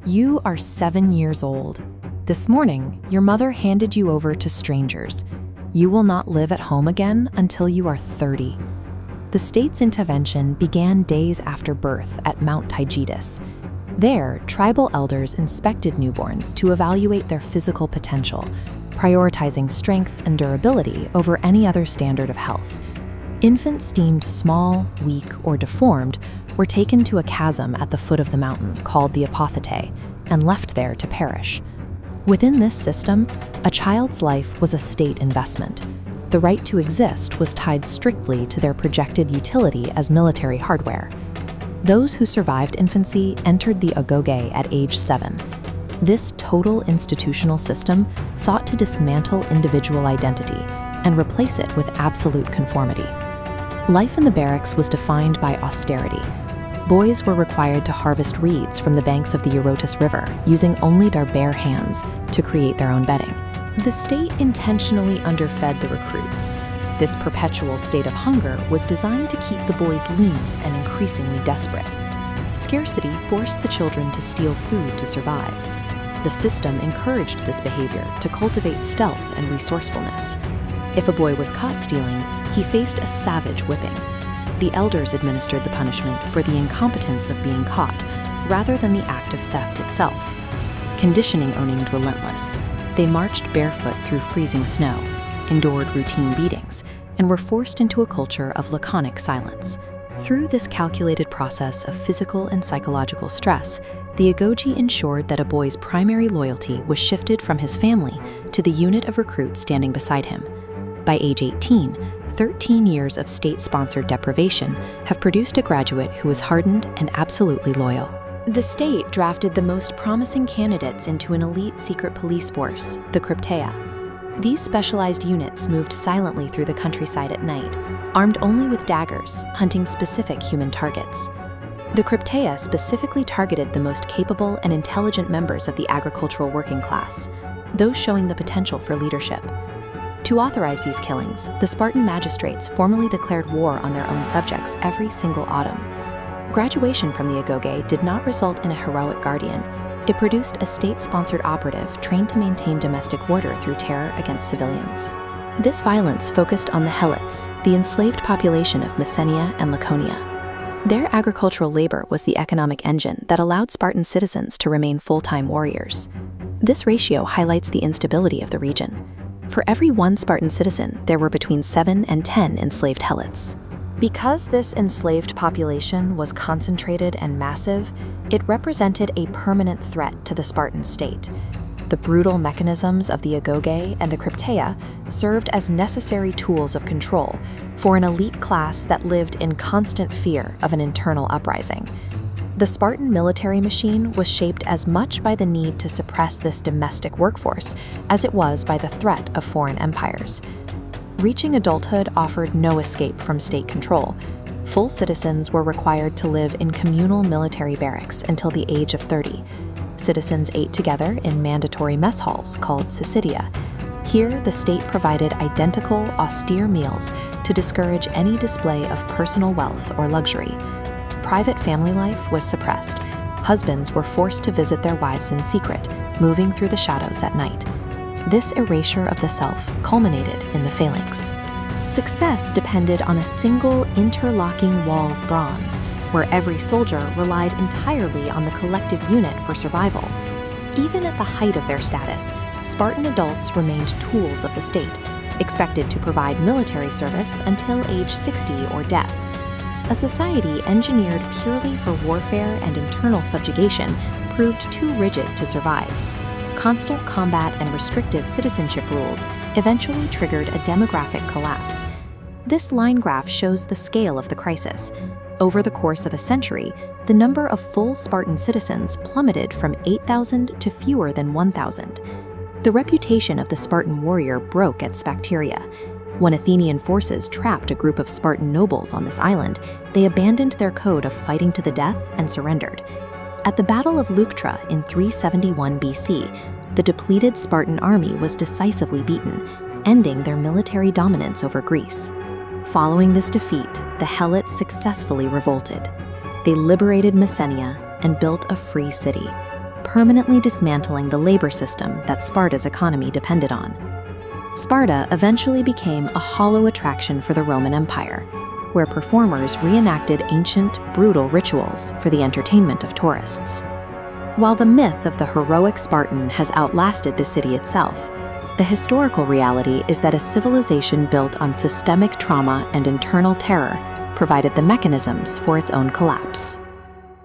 You are 7 years old. This morning, your mother handed you over to strangers. You will not live at home again until you are 30. The state's intervention began days after birth at Mount Taygetus. There, tribal elders inspected newborns to evaluate their physical potential, prioritizing strength and durability over any other standard of health. Infants deemed small, weak, or deformed were taken to a chasm at the foot of the mountain called the apothete and left there to perish. Within this system, a child's life was a state investment. The right to exist was tied strictly to their projected utility as military hardware. Those who survived infancy entered the agoge at age 7. This total institutional system sought to dismantle individual identity and replace it with absolute conformity. Life in the barracks was defined by austerity. Boys were required to harvest reeds from the banks of the Eurotas River using only their bare hands to create their own bedding. The state intentionally underfed the recruits. This perpetual state of hunger was designed to keep the boys lean and increasingly desperate. Scarcity forced the children to steal food to survive. The system encouraged this behavior to cultivate stealth and resourcefulness. If a boy was caught stealing, he faced a savage whipping. The elders administered the punishment for the incompetence of being caught, rather than the act of theft itself. Conditioning owned relentless. They marched barefoot through freezing snow, endured routine beatings, and were forced into a culture of laconic silence. Through this calculated process of physical and psychological stress, the agoge ensured that a boy's primary loyalty was shifted from his family to the unit of recruits standing beside him. By age 18, 13 years of state-sponsored deprivation have produced a graduate who is hardened and absolutely loyal. The state drafted the most promising candidates into an elite secret police force, the Crypteia. These specialized units moved silently through the countryside at night, armed only with daggers, hunting specific human targets. The Crypteia specifically targeted the most capable and intelligent members of the agricultural working class, those showing the potential for leadership. To authorize these killings, the Spartan magistrates formally declared war on their own subjects every single autumn. Graduation from the agoge did not result in a heroic guardian. It produced a state-sponsored operative trained to maintain domestic order through terror against civilians. This violence focused on the helots, the enslaved population of Messenia and Laconia. Their agricultural labor was the economic engine that allowed Spartan citizens to remain full-time warriors. This ratio highlights the instability of the region. For every one Spartan citizen, there were between 7 and 10 enslaved helots. Because this enslaved population was concentrated and massive, it represented a permanent threat to the Spartan state. The brutal mechanisms of the agoge and the Crypteia served as necessary tools of control for an elite class that lived in constant fear of an internal uprising. The Spartan military machine was shaped as much by the need to suppress this domestic workforce as it was by the threat of foreign empires. Reaching adulthood offered no escape from state control. Full citizens were required to live in communal military barracks until the age of 30. Citizens ate together in mandatory mess halls called syssidia. Here, the state provided identical, austere meals to discourage any display of personal wealth or luxury. Private family life was suppressed. Husbands were forced to visit their wives in secret, moving through the shadows at night. This erasure of the self culminated in the phalanx. Success depended on a single interlocking wall of bronze, where every soldier relied entirely on the collective unit for survival. Even at the height of their status, Spartan adults remained tools of the state, expected to provide military service until age 60 or death. A society engineered purely for warfare and internal subjugation proved too rigid to survive. Constant combat and restrictive citizenship rules eventually triggered a demographic collapse. This line graph shows the scale of the crisis. Over the course of a century, the number of full Spartan citizens plummeted from 8,000 to fewer than 1,000. The reputation of the Spartan warrior broke at Sphacteria. When Athenian forces trapped a group of Spartan nobles on this island, they abandoned their code of fighting to the death and surrendered. At the Battle of Leuctra in 371 BC, the depleted Spartan army was decisively beaten, ending their military dominance over Greece. Following this defeat, the Helots successfully revolted. They liberated Messenia and built a free city. permanently dismantling the labor system that Sparta's economy depended on. Sparta eventually became a hollow attraction for the Roman Empire, where performers reenacted ancient, brutal rituals for the entertainment of tourists. While the myth of the heroic Spartan has outlasted the city itself, the historical reality is that a civilization built on systemic trauma and internal terror provided the mechanisms for its own collapse.